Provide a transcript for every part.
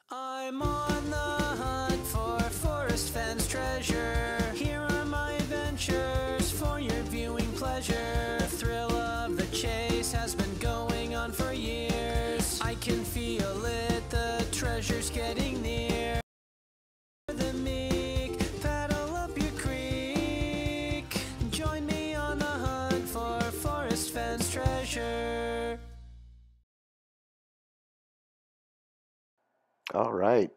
I'm on the hunt for Forrest Fenn's treasure. Here are my adventures for your viewing pleasure. The thrill of the chase has been going on for years. I can feel it, the treasure's getting near. The meek, paddle up your creek. Join me on the hunt for Forrest Fenn's treasure. All right.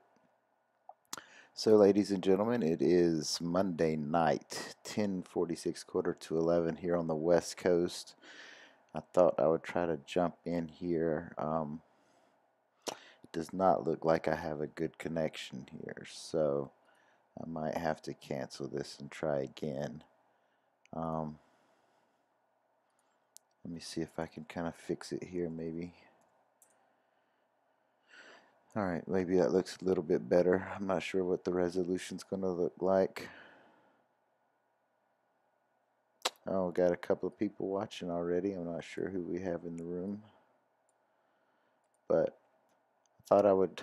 So, ladies and gentlemen, it is Monday night, 10:46, quarter to 11 here on the West Coast. I thought I would try to jump in here. It does not look like I have a good connection here, so I might have to cancel this and try again. Let me see if I can kind of fix it here, maybe. All right, maybe that looks a little bit better. I'm not sure what the resolution's going to look like. Oh, got a couple of people watching already. I'm not sure who we have in the room, but I thought I would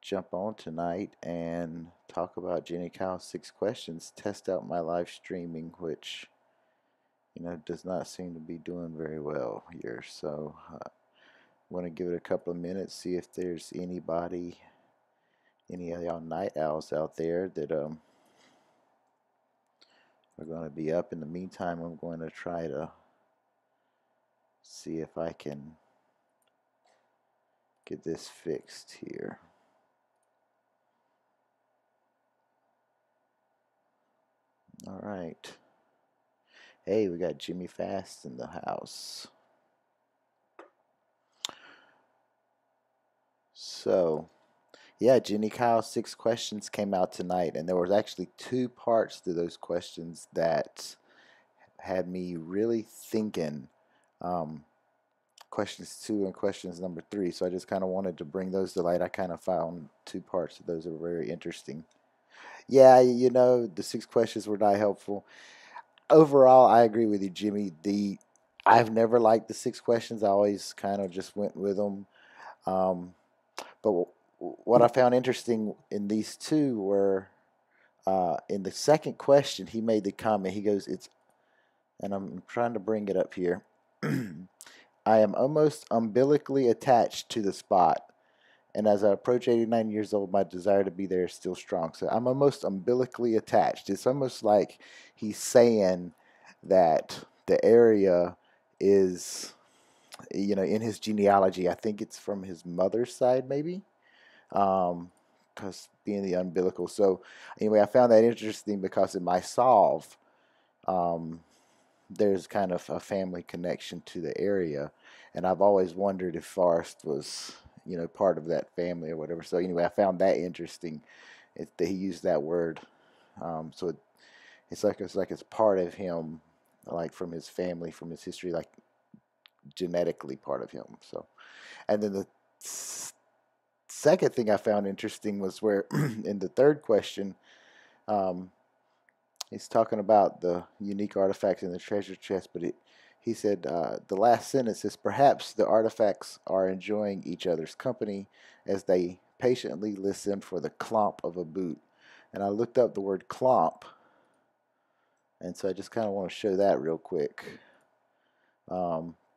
jump on tonight and talk about Jenny Kyle's 6 questions, test out my live streaming, which, does not seem to be doing very well here. So I want to give it a couple of minutes, see if there's any of y'all night owls out there that are going to be up. In the meantime, I'm going to try to see if I can get this fixed here. All right. Hey, we got Jimmy Fast in the house. So, yeah, Jenny Kyle's 6 questions came out tonight, and there was actually 2 parts to those questions that had me really thinking. Questions 2 and questions number 3. So I just kind of wanted to bring those to light. I kind of found 2 parts of those that were very interesting. Yeah, the 6 questions were not helpful. Overall, I agree with you, Jimmy. I've never liked the 6 questions. I always kind of just went with them. But what I found interesting in these two were in the second question, he made the comment. He goes, and I'm trying to bring it up here. I am almost umbilically attached to the spot. And as I approach 89 years old, my desire to be there is still strong. So I'm almost umbilically attached. It's almost like he's saying that the area is, in his genealogy. I think it's from his mother's side, maybe, because being the umbilical. So anyway, I found that interesting because in my solve, there's kind of a family connection to the area, and I've always wondered if Forrest was, part of that family or whatever. So anyway, I found that interesting that he used that word. So it's like it's part of him, like from his family, from his history, like genetically part of him. So, and then the second thing I found interesting was where in the third question, he's talking about the unique artifacts in the treasure chest, but he said the last sentence is perhaps the artifacts are enjoying each other's company as they patiently listen for the clomp of a boot. And I looked up the word clomp, and so I just kind of want to show that real quick.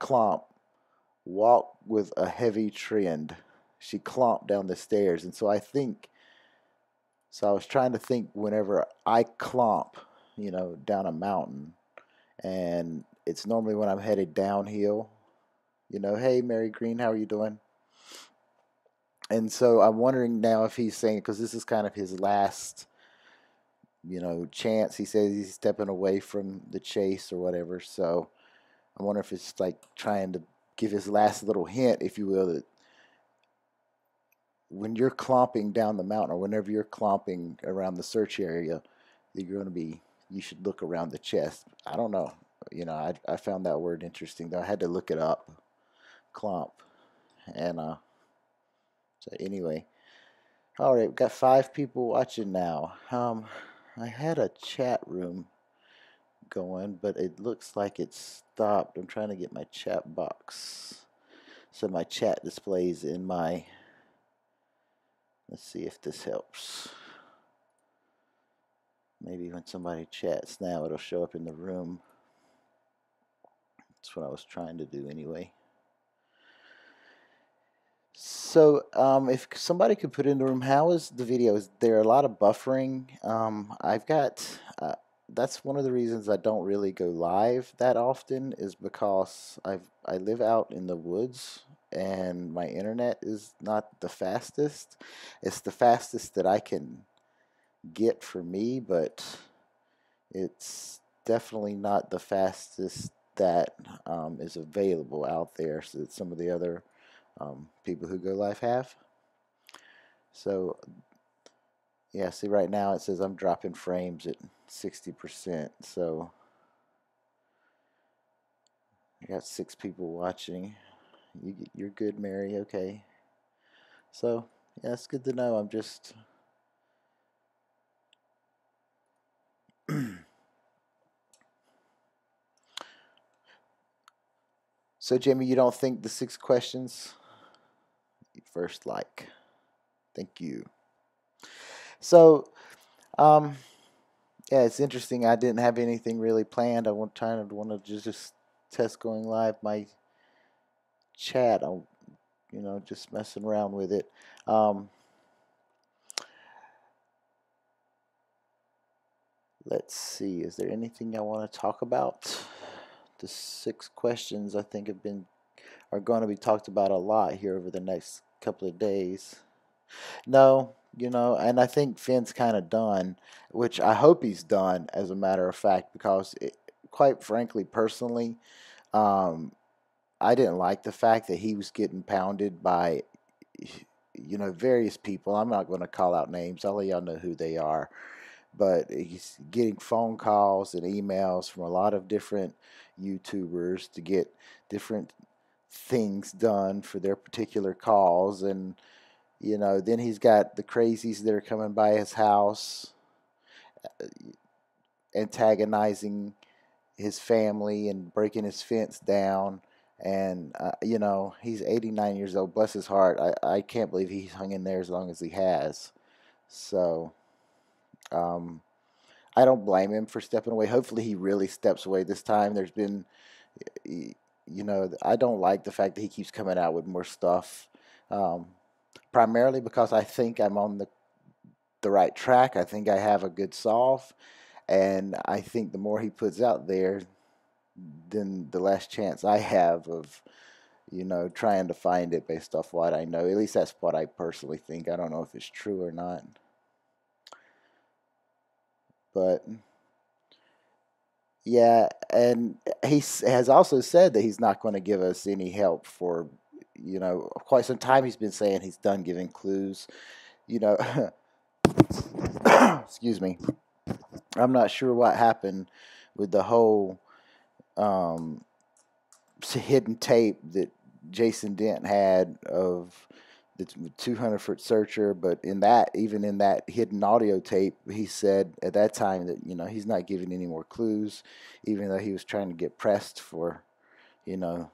Clomp, walk with a heavy trend. She clomped down the stairs, and so I was trying to think whenever I clomp, down a mountain, and it's normally when I'm headed downhill. Hey, Mary Green, how are you doing? And so I'm wondering now if he's saying, because this is kind of his last, chance. He says he's stepping away from the chase or whatever. So I wonder if it's like trying to give his last little hint, if you will, that when you're clomping down the mountain or whenever you're clomping around the search area, that you should look around the chest. I don't know. I found that word interesting, though. I had to look it up, clomp. And so anyway, all right, we've got 5 people watching now. I had a chat room going, but it looks like it's stopped. I'm trying to get my chat box so my chat displays in my Let's see if this helps. Maybe when somebody chats now, it'll show up in the room. That's what I was trying to do anyway. So, if somebody could put in the room, how is the video? Is there a lot of buffering? I've got, that's one of the reasons I don't really go live that often, is because I live out in the woods and my internet is not the fastest. It's the fastest that I can get for me, but it's definitely not the fastest that is available out there, so that some of the other people who go live have. So yeah, see right now it says I'm dropping frames at 60%. So I got 6 people watching. You're good, Mary. Okay. So yeah, it's good to know. I'm just so Jimmy, you don't think the 6 questions? First like. Thank you. So yeah, it's interesting. I didn't have anything really planned. I want to just test going live my chat. I'm, just messing around with it. Let's see. Is there anything I want to talk about? The 6 questions I think are going to be talked about a lot here over the next couple of days. No, and I think Finn's kind of done, which I hope he's done, as a matter of fact, because quite frankly, personally, um, I didn't like the fact that he was getting pounded by, various people. I'm not going to call out names. I'll let y'all know who they are. But he's getting phone calls and emails from a lot of different YouTubers to get different things done for their particular cause. And, then he's got the crazies that are coming by his house, antagonizing his family and breaking his fence down. And, he's 89 years old. Bless his heart. I can't believe he's hung in there as long as he has. So, I don't blame him for stepping away. Hopefully he really steps away this time. There's been, I don't like the fact that he keeps coming out with more stuff. Primarily because I think I'm on the right track. I think I have a good solve. And I think the more he puts out there, then the less chance I have of, trying to find it based off what I know. At least that's what I personally think. I don't know if it's true or not. But yeah, and he has also said that he's not going to give us any help for, quite some time. He's been saying he's done giving clues. Excuse me. I'm not sure what happened with the whole hidden tape that Jason Dent had of the 200-foot searcher, but even in that hidden audio tape, he said at that time that he's not giving any more clues, even though he was trying to get pressed for, to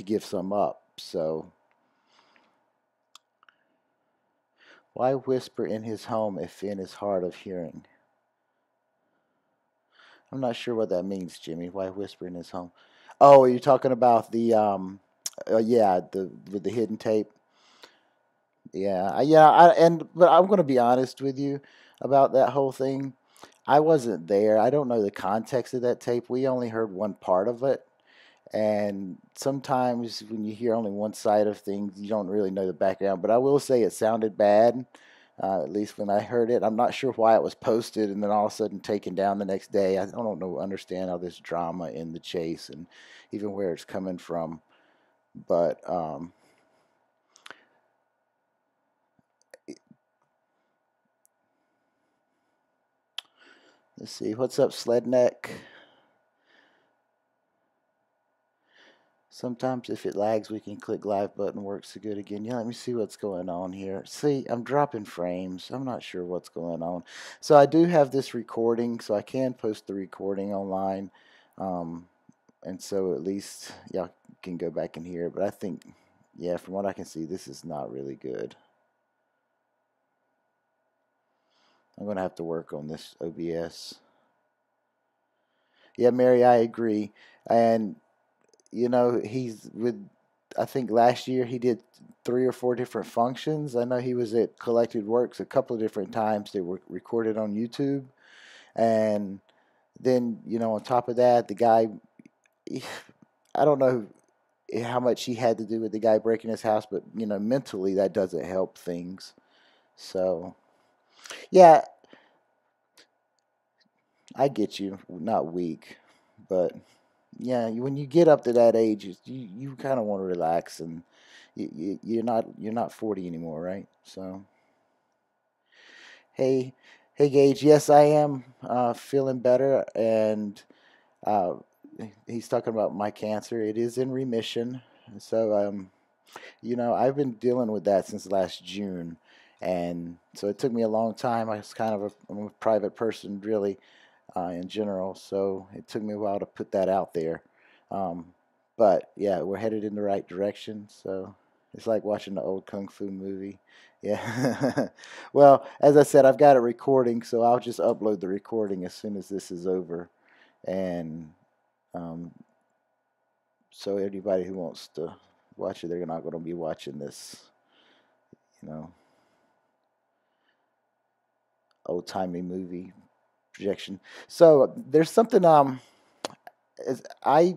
give some up. So why whisper in his home if Finn is hard of hearing? I'm not sure what that means, Jimmy. Why whisper in his home? Oh, are you talking about the yeah, with the hidden tape? But I'm going to be honest with you about that whole thing. I wasn't there. I don't know the context of that tape. We only heard one part of it. And sometimes when you hear only one side of things, you don't really know the background. But I will say it sounded bad, at least when I heard it. I'm not sure why it was posted and then all of a sudden taken down the next day. I don't understand all this drama in the chase and even where it's coming from. But let's see. What's up, Sledneck? Sometimes if it lags, we can click live button, works so good again. Yeah, let me see what's going on here. See, I'm dropping frames. I'm not sure what's going on. So I do have this recording, so I can post the recording online. And so at least y'all can go back and hear it. But I think, yeah, from what I can see, this is not really good. I'm gonna have to work on this OBS. Yeah, Mary, I agree. And you know, he's with. I think last year he did 3 or 4 different functions. I know he was at Collected Works a couple of different times. They were recorded on YouTube, and then on top of that, the guy. I don't know how much he had to do with the guy breaking his house, but mentally that doesn't help things. So yeah, I get you. Not weak, but yeah, when you get up to that age, you kind of want to relax, and you're not 40 anymore, right? So hey, hey Gage, yes, I am feeling better, and uh, he's talking about my cancer. It is in remission. So I've been dealing with that since last June, and so it took me a long time. I was kind of I'm a private person, really, in general. So it took me a while to put that out there. Um, but yeah, we're headed in the right direction. So it's like watching the old kung fu movie. Yeah. Well, as I said, I've got it recording, so I'll just upload the recording as soon as this is over, and um, so anybody who wants to watch it, they're not going to be watching this, you know, old timey movie projection. So there's something as I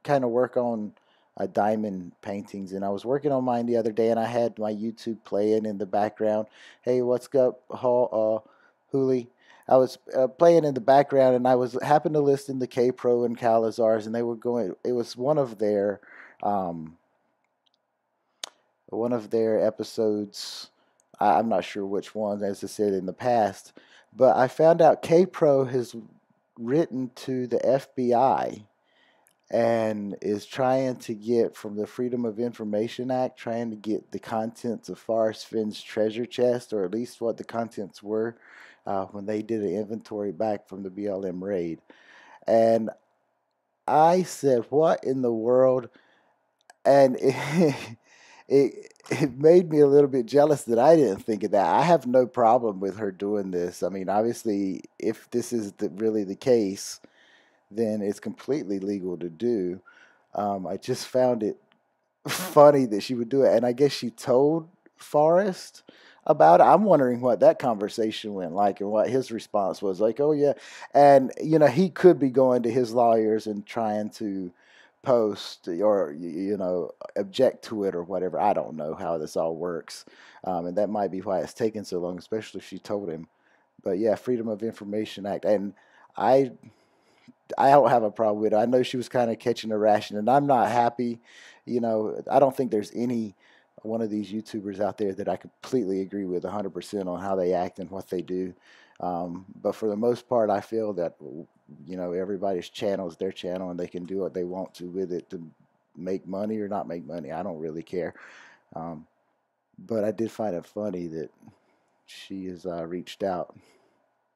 kind of work on diamond paintings, and I was working on mine the other day, and I had my YouTube playing in the background. Hey, what's up, Hooli? I was playing in the background, and I was happened to listen to K Pro and Calazars, and they were going. It was um, one of their episodes. I'm not sure which one, as I said in the past, but I found out K Pro has written to the FBI and is trying to get from the Freedom of Information Act, trying to get the contents of Forrest Fenn's treasure chest, or at least what the contents were when they did an inventory back from the BLM raid. And I said, "What in the world?" And it made me a little bit jealous that I didn't think of that. I have no problem with her doing this. I mean, obviously, if this is really the case, then it's completely legal to do. I just found it funny that she would do it, and I guess she told Forrest about it. I'm wondering what that conversation went like and what his response was like. Oh yeah, and he could be going to his lawyers and trying to post or object to it or whatever. I don't know how this all works, and that might be why it's taken so long, especially if she told him. But yeah, Freedom of Information Act, and I I don't have a problem with it. I know she was kind of catching a ration, and I'm not happy. I don't think there's any one of these YouTubers out there that I completely agree with 100% on how they act and what they do. But for the most part, I feel that everybody's channel is their channel, and they can do what they want to with it to make money or not make money. I don't really care. Um, but I did find it funny that she has reached out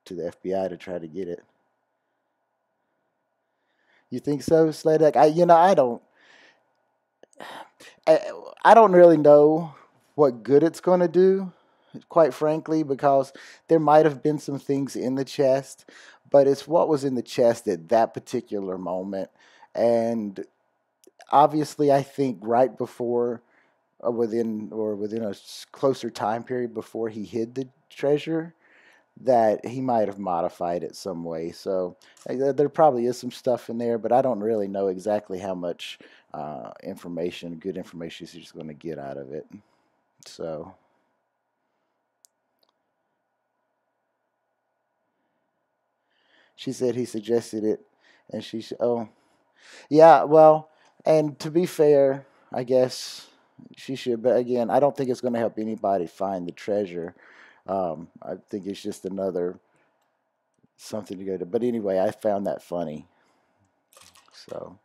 to the FBI to try to get it. You think so, Sladek? I, I don't really know what good it's going to do, quite frankly, because there might have been some things in the chest, but it's what was in the chest at that particular moment. And obviously, I think right before, within a closer time period before he hid the treasure, that he might have modified it some way. So there probably is some stuff in there, but I don't really know exactly how much good information she's going to get out of it. So she said he suggested it, and oh, yeah, well, and to be fair, I guess she should, but again, I don't think it's going to help anybody find the treasure. I think it's just another something to go to. But anyway, I found that funny. So.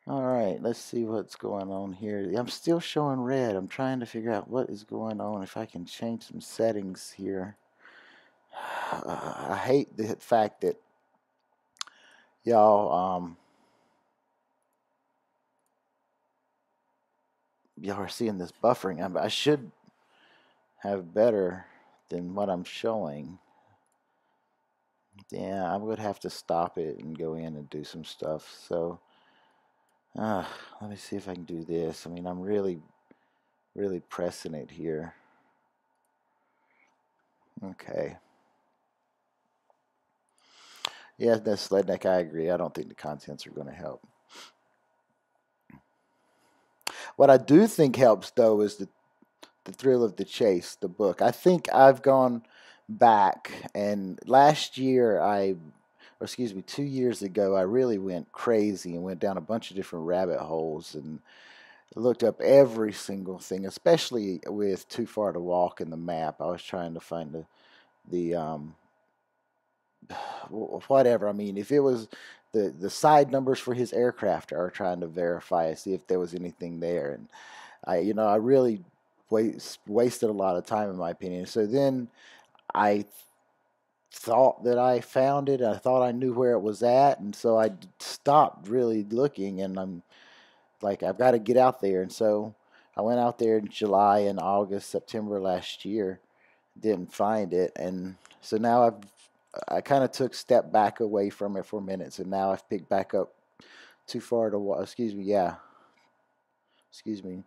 All right, let's see what's going on here. I'm still showing red. I'm trying to figure out what is going on, if I can change some settings here. I hate the fact that y'all y'all are seeing this buffering. I should have better than what I'm showing. Yeah, I would have to stop it and go in and do some stuff. So, let me see if I can do this. I mean, I'm really pressing it here. Okay. Yeah, that's Sledneck, I agree. I don't think the contents are going to help. What I do think helps, though, is the thrill of the chase, the book. I think I've gone back, and last year or excuse me, 2 years ago, I really went crazy and went down a bunch of different rabbit holes and looked up every single thing, especially with Too Far to Walk in the map. I was trying to find the whatever. I mean, if it was the side numbers for his aircraft, are trying to verify, see if there was anything there, and I really wasted a lot of time, in my opinion. So then I thought that I found it. I thought I knew where it was at, and so I stopped really looking. And I'm like, I've got to get out there. And so I went out there in July and August, September last year. Didn't find it, and so now I kind of took a step back away from it for a minute. So now I've picked back up Too Far to Walk. Excuse me, yeah. Excuse me.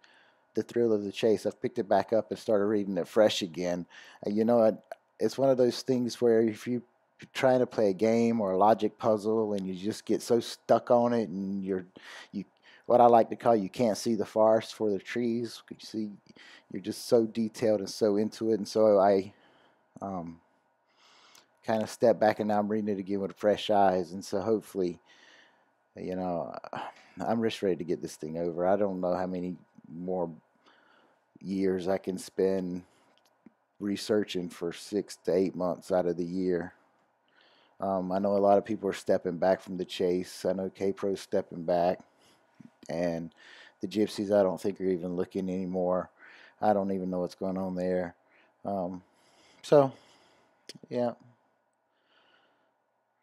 The Thrill of the Chase. I've picked it back up and started reading it fresh again. And it's one of those things where if you're trying to play a game or a logic puzzle and you just get so stuck on it, and you what I like to call, you can't see the forest for the trees. You see, you're just so detailed and so into it. And so I kind of step back, and now I'm reading it again with fresh eyes. And so hopefully, I'm just ready to get this thing over. I don't know how many more years I can spend researching for 6 to 8 months out of the year. I know a lot of people are stepping back from the chase. I know K-Pro's stepping back, and the Gypsies I don't think are even looking anymore. I don't even know what's going on there. So, yeah.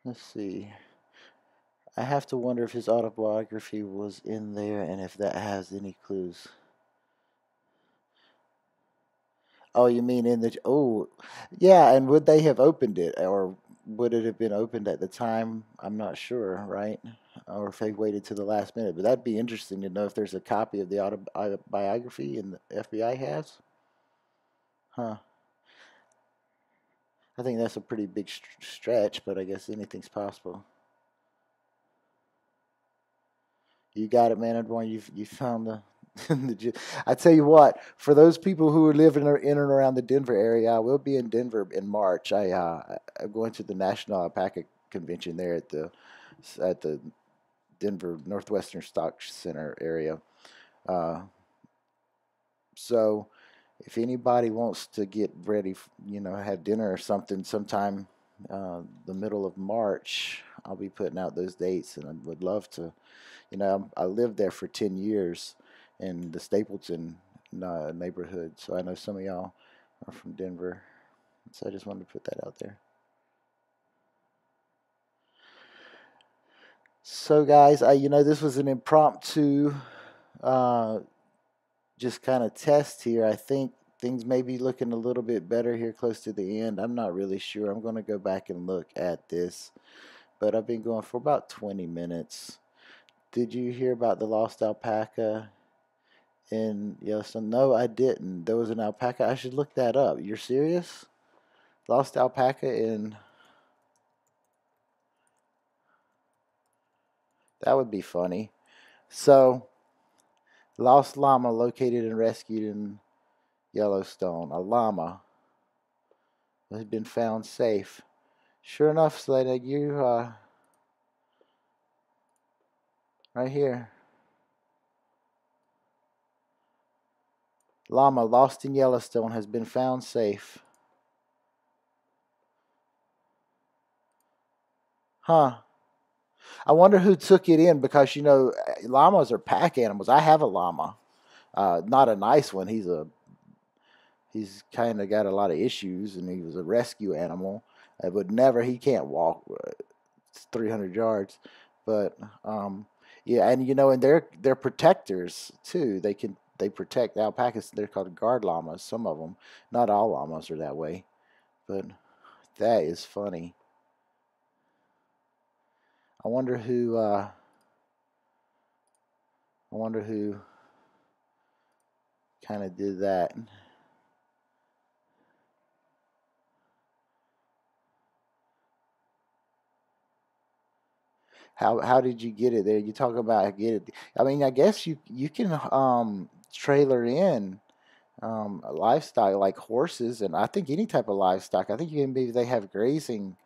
Let's see. I have to wonder if his autobiography was in there and if that has any clues. Oh, you mean in the... Oh, yeah, and would they have opened it, or would it have been opened at the time? I'm not sure, right? Or if they waited to the last minute. But that'd be interesting to know if there's a copy of the autobiography and the FBI has. Huh. I think that's a pretty big stretch, but I guess anything's possible. You got it, man. Everyone, you found the... I tell you what, for those people who live in and around the Denver area, I will be in Denver in March. I'm going to the National Alpaca Convention there at the Denver Northwestern Stock Center area. So if anybody wants to get ready, have dinner or something sometime the middle of March, I'll be putting out those dates, and I would love to. I lived there for 10 years in the Stapleton neighborhood, so I know some of y'all are from Denver. So I just wanted to put that out there. So guys, this was an impromptu just kind of test here. I think things may be looking a little bit better here close to the end. I'm not really sure. I'm going to go back and look at this, but I've been going for about 20 minutes. Did you hear about the lost alpaca in Yellowstone? No, I didn't. There was an alpaca. I should look that up. You're serious? Lost alpaca in... That would be funny. So, lost llama located and rescued in Yellowstone. A llama has been found safe. Sure enough, Selena, you right here. Llama lost in Yellowstone has been found safe. Huh. I wonder who took it in, because llamas are pack animals. I have a llama. Not a nice one. He's kind of got a lot of issues, and he was a rescue animal. He can't walk 300 yards. But yeah, and they're protectors too. They protect alpacas. They're called guard llamas. Some of them, not all llamas are that way. But that is funny. I wonder who kind of did that. How did you get it there? You talk about get it. I mean, I guess you can trailer in livestock like horses, and I think any type of livestock. I think you can maybe they have grazing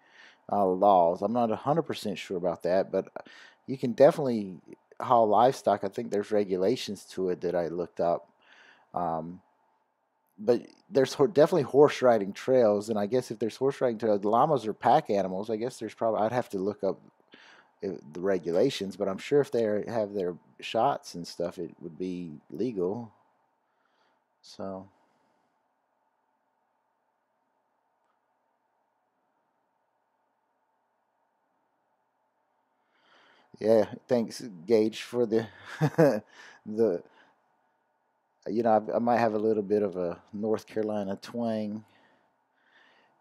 laws. I'm not 100% sure about that, but you can definitely haul livestock. I think there's regulations to it that I looked up. But there's definitely horse riding trails, and I guess if there's horse riding trails, llamas are pack animals. I guess there's probably I'd have to look up the regulations, but I'm sure if they have their shots and stuff, it would be legal. So. Yeah, thanks, Gage, for the the. I might have a little bit of a North Carolina twang.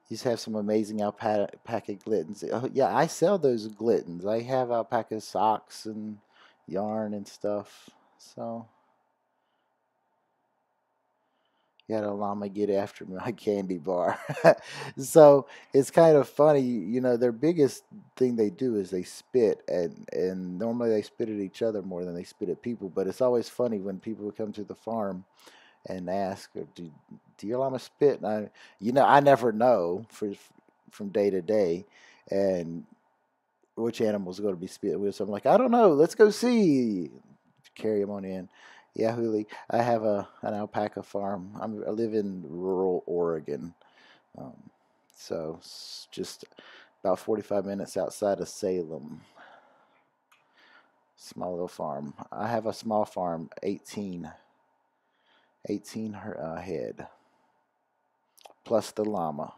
You just have some amazing alpaca glittens. Oh, yeah, I sell those glittens. I have alpaca socks and yarn and stuff. So, got a llama get after my candy bar. So it's kind of funny, their biggest thing they do is they spit, and normally they spit at each other more than they spit at people. But it's always funny when people come to the farm and ask, do your llama spit? And I never know from day to day, and which animal's going to be spit with. So I'm like, I don't know. Let's go see. Carry them on in. Yeah, Huli. I have an alpaca farm. I live in rural Oregon, so it's just about 45 minutes outside of Salem. Small little farm. I have a small farm, 18 head, plus the llama.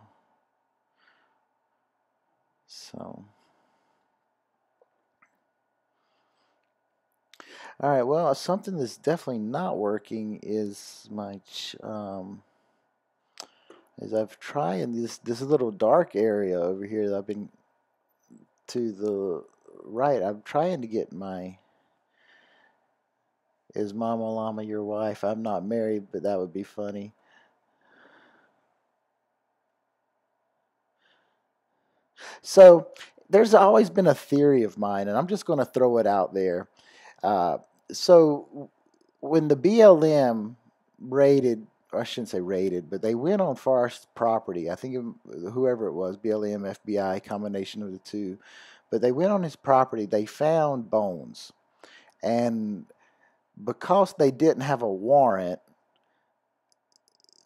So. All right. Well, something that's definitely not working is my is I've tried this little dark area over here that I've been to the right. I'm trying to get my is Mama Llama your wife? I'm not married, but that would be funny. So there's always been a theory of mine, and I'm just going to throw it out there. Uh, so when the BLM raided, or I shouldn't say raided, but they went on Forrest property. I think whoever it was, BLM, FBI, combination of the two. But they went on his property. They found bones, and because they didn't have a warrant,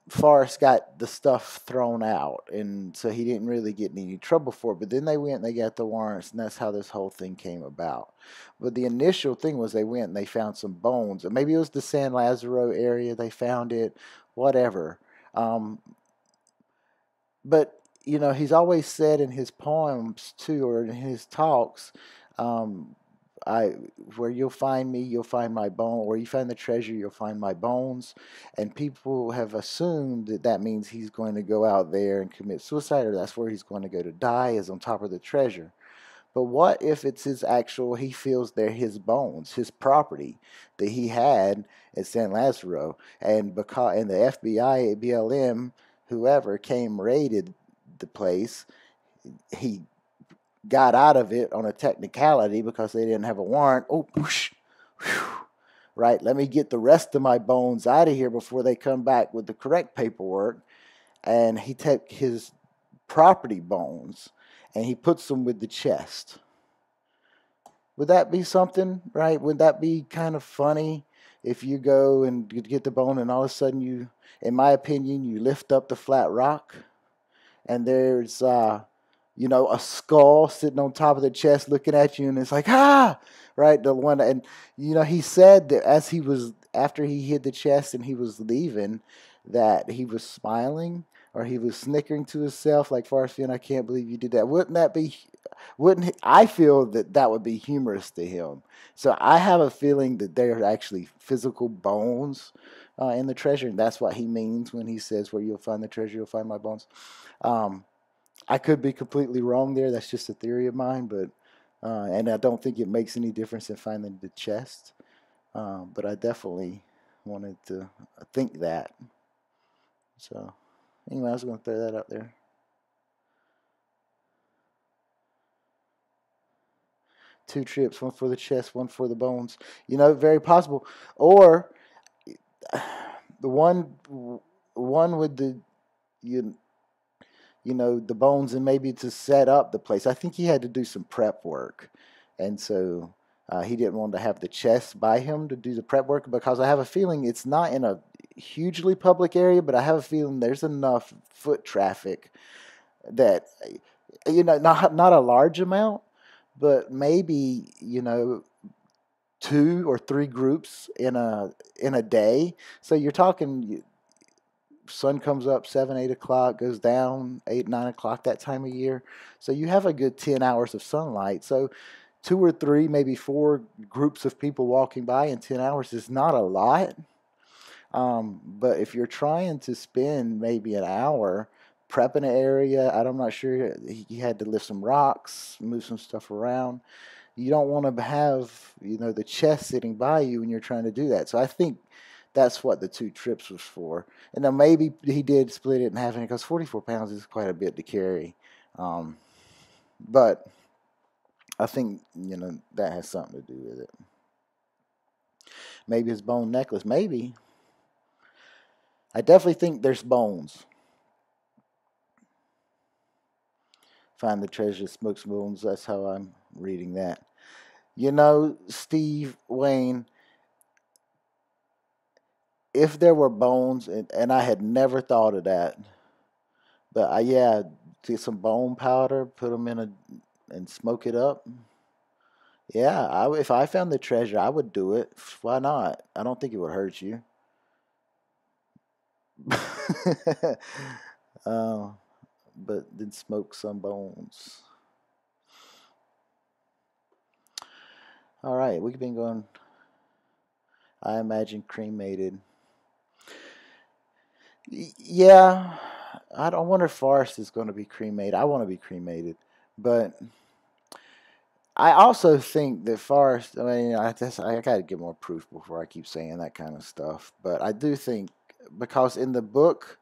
Forrest got the stuff thrown out, and so he didn't really get in any trouble for it. But then they went and they got the warrants, and that's how this whole thing came about. But the initial thing was they went and they found some bones. Maybe it was the San Lazaro area they found it, whatever. But he's always said in his poems too, or in his talks, um, I where you'll find me, you'll find my bone. Where you find the treasure, you'll find my bones. And people have assumed that that means he's going to go out there and commit suicide, or that's where he's going to go to die, is on top of the treasure. But what if it's his actual? He feels they're his bones, his property that he had at San Lazaro, and the FBI, BLM, whoever came raided the place, he got out of it on a technicality because they didn't have a warrant. Oh, whoosh, whew, right. Let me get the rest of my bones out of here before they come back with the correct paperwork. And he took his property bones and he puts them with the chest. Would that be something, right? Would that be kind of funny if you go and get the bone and all of a sudden you, in my opinion, you lift up the flat rock and there's a skull sitting on top of the chest looking at you, and it's like, right? The one, and he said that after he hid the chest and he was leaving, that he was smiling or he was snickering to himself, like, Forrest Fenn, I can't believe you did that. I feel that would be humorous to him. So I have a feeling that there are actually physical bones in the treasure, and that's what he means when he says, where you'll find the treasure, you'll find my bones. I could be completely wrong there. That's just a theory of mine, but and I don't think it makes any difference in finding the chest. But I definitely wanted to think that. So anyway, I was going to throw that out there. Two trips, one for the chest, one for the bones. You know, very possible. Or the one with the you you know, the bones and maybe to set up the place. I think he had to do some prep work, and so he didn't want to have the chest by him to do the prep work because I have a feeling it's not in a hugely public area, but I have a feeling there's enough foot traffic that not a large amount, but maybe two or three groups in a day. So you're talking sun comes up 7, 8 o'clock, goes down 8, 9 o'clock that time of year. So you have a good 10 hours of sunlight. So two or three, maybe four groups of people walking by in 10 hours is not a lot. But if you're trying to spend maybe an hour prepping an area, I'm not sure he had to lift some rocks, move some stuff around. You don't want to have the chest sitting by you when you're trying to do that. So I think that's what the two trips was for. And then maybe he did split it in half because 44 pounds is quite a bit to carry. But I think that has something to do with it. Maybe his bone necklace. Maybe. I definitely think there's bones. Find the treasure, smoke some bones. That's how I'm reading that. Steve, Wayne, if there were bones, and I had never thought of that, but yeah, get some bone powder, put them and smoke it up. Yeah, if I found the treasure, I would do it. Why not? I don't think it would hurt you. uh, but then smoke some bones. All right, we've been going. I imagine cremated. Yeah, I don't wonder if Forrest is going to be cremated. I want to be cremated, but I also think that Forrest. I mean, I got to get more proof before I keep saying that kind of stuff. But I do think because in the book,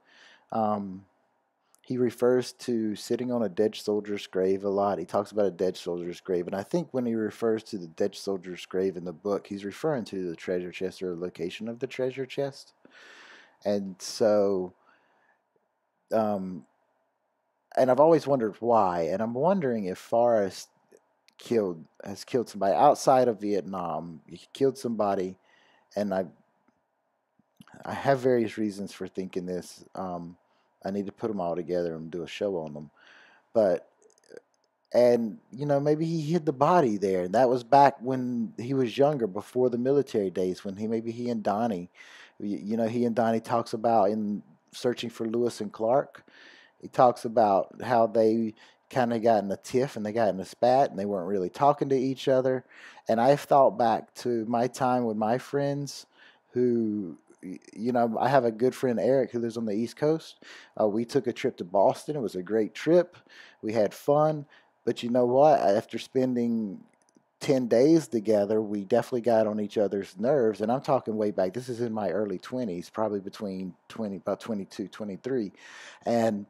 he refers to sitting on a dead soldier's grave a lot. He talks about a dead soldier's grave, and I think when he refers to the dead soldier's grave in the book, he's referring to the treasure chest or the location of the treasure chest. And so, and I've always wondered why, and I'm wondering if Forrest has killed somebody outside of Vietnam. He killed somebody, and I have various reasons for thinking this. I need to put them all together and do a show on them, but maybe he hid the body there. And that was back when he was younger, before the military days, when he and Donnie, he and Donnie talks about in searching for Lewis and Clark. He talks about how they kind of got in a tiff and they got in a spat and they weren't really talking to each other. And I've thought back to my time with my friends who, I have a good friend, Eric, who lives on the East Coast. We took a trip to Boston. It was a great trip. We had fun. But you know what? After spending 10 days together, we definitely got on each other's nerves. And I'm talking way back. This is in my early 20s, probably between about 22, 23. And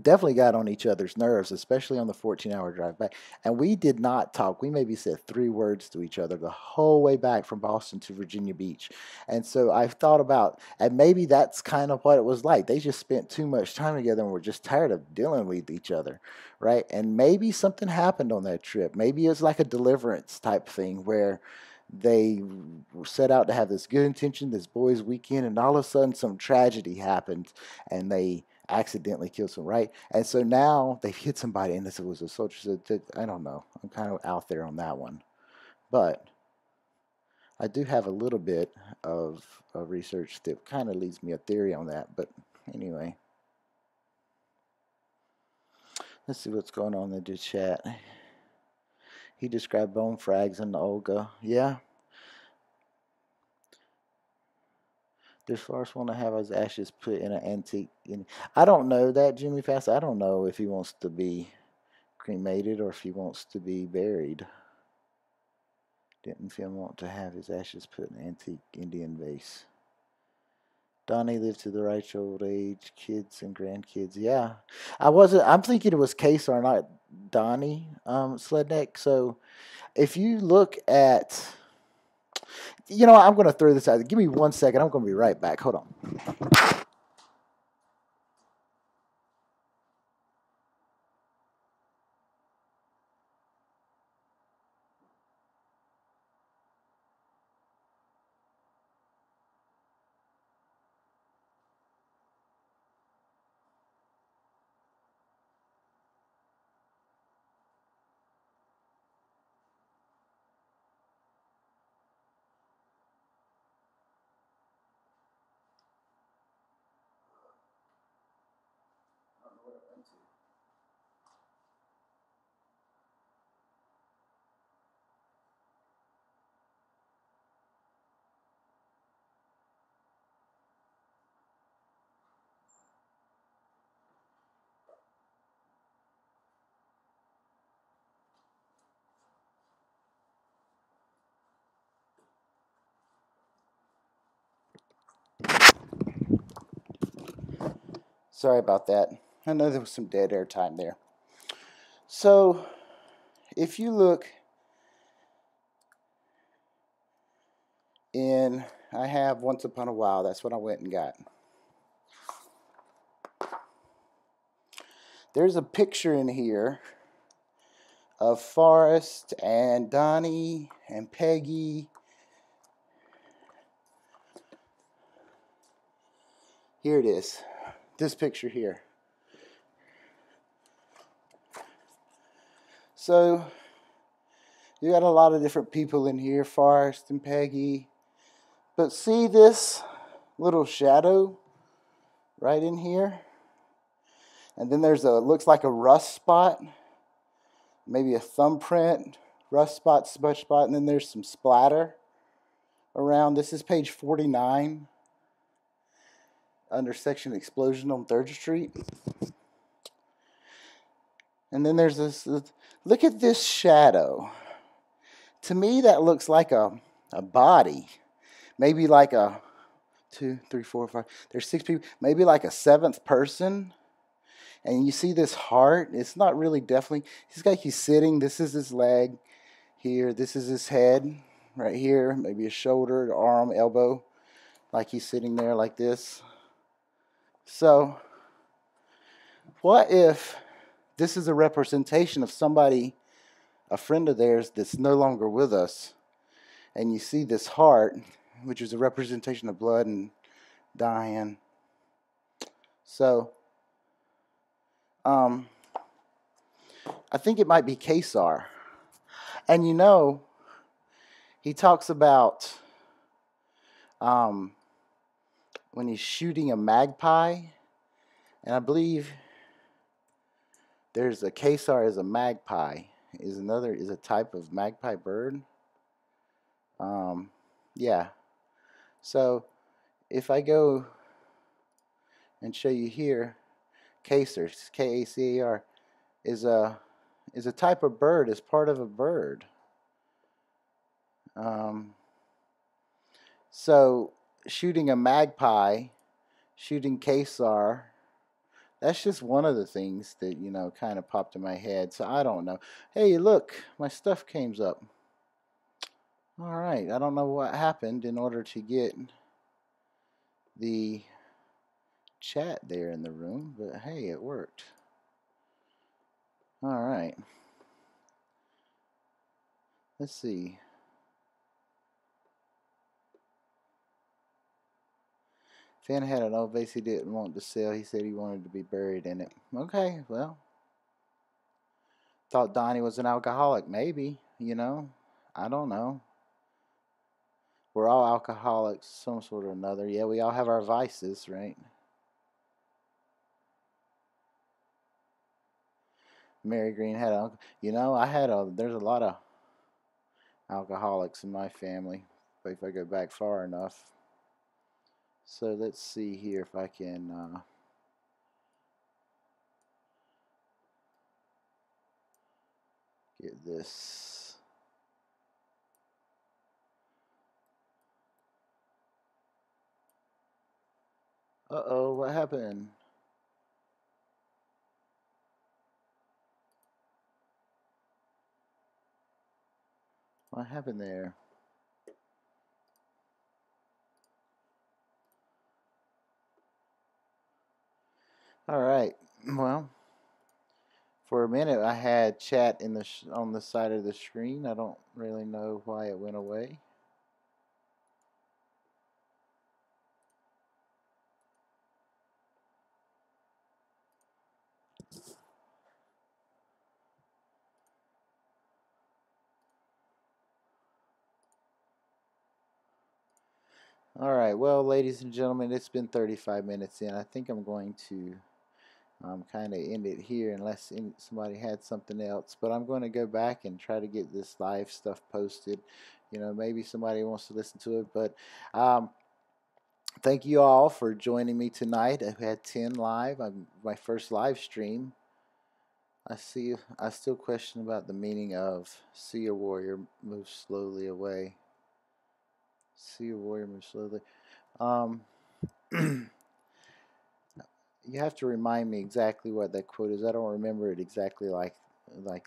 definitely got on each other's nerves, especially on the 14-hour drive back. And we did not talk. We maybe said 3 words to each other the whole way back from Boston to Virginia Beach. And so I've thought about, and maybe that's kind of what it was like. They just spent too much time together and were just tired of dealing with each other, right? And maybe something happened on that trip. Maybe it's like a deliverance type thing where they set out to have this good intention, this boys' weekend, and all of a sudden some tragedy happened and they accidentally killed someone, right? And so now they've hit somebody, and this was a soldier. So I don't know. I'm kind of out there on that one, but I do have a little bit of research that kind of leads me a theory on that. But anyway, let's see what's going on in the chat. He described bone frags in the Olga. Yeah. Does Forrest want to have his ashes put in an antique? I don't know that, Jimmy Fast. I don't know if he wants to be cremated or if he wants to be buried. Didn't Finn want to have his ashes put in an antique Indian vase? Donnie lived to the ripe old age, kids and grandkids. Yeah, I'm thinking it was Kesar, not Donnie Sledneck. So if you look at, I'm going to throw this out. Give me 1 second. I'm going to be right back. Hold on. Sorry about that. I know there was some dead air time there. So if you look in, I have Once Upon a While. That's what I went and got. There's a picture in here of Forrest and Donnie and Peggy. Here it is. This picture here. So you got a lot of different people in here, Forrest and Peggy. But see this little shadow right in here? And then there's looks like a rust spot. Maybe a thumbprint, rust spot, smudge spot, and then there's some splatter around. This is page 49 under section Explosion on 3rd Street. And then there's this, look at this shadow. To me, that looks like a body. Maybe like a 2, 3, 4, 5. There's 6 people. Maybe like a 7th person. And you see this heart. It's not really definitely. He's like he's sitting. This is his leg here. This is his head right here. Maybe a shoulder, arm, elbow. Like he's sitting there like this. So what if this is a representation of somebody, a friend of theirs that's no longer with us, and you see this heart, which is a representation of blood and dying. So I think it might be Kesar. And he talks about when he's shooting a magpie, and I believe there's a Kesar is a magpie, is a type of magpie bird. Yeah. So if I go and show you here, Kesar, K-A-C-A-R, is a type of bird, is part of a bird. So shooting a magpie, shooting Kesar, that's just one of the things that, kind of popped in my head. So I don't know. Hey, look, my stuff came up. All right, I don't know what happened in order to get the chat there in the room, but hey, it worked. All right. Let's see. Fenn had an old vase he didn't want to sell. He said he wanted to be buried in it. Okay, well. Thought Donnie was an alcoholic. Maybe, I don't know. We're all alcoholics, some sort or another. Yeah, we all have our vices, right? Mary Green had there's a lot of alcoholics in my family, if I go back far enough. So let's see here if I can get this. Uh-oh, what happened? What happened there? All right. Well, for a minute I had chat in the on the side of the screen. I don't really know why it went away. All right. Well, ladies and gentlemen, it's been 35 minutes in. I think I'm going to kind of end it here unless somebody had something else. But I'm going to go back and try to get this live stuff posted. You know, maybe somebody wants to listen to it. But thank you all for joining me tonight. I've had 10 live. My first live stream. I still question about the meaning of see your warrior move slowly away. See your warrior move slowly. You have to remind me exactly what that quote is. I don't remember it exactly like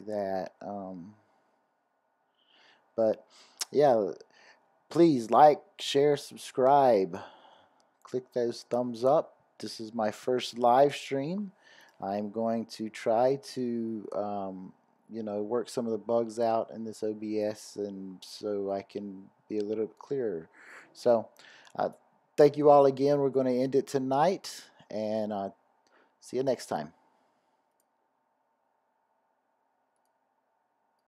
that. But yeah, please like, share, subscribe. Click those thumbs up. This is my first live stream. I'm going to try to work some of the bugs out in this OBS, and so I can be a little clearer. So thank you all again. We're going to end it tonight, and see you next time.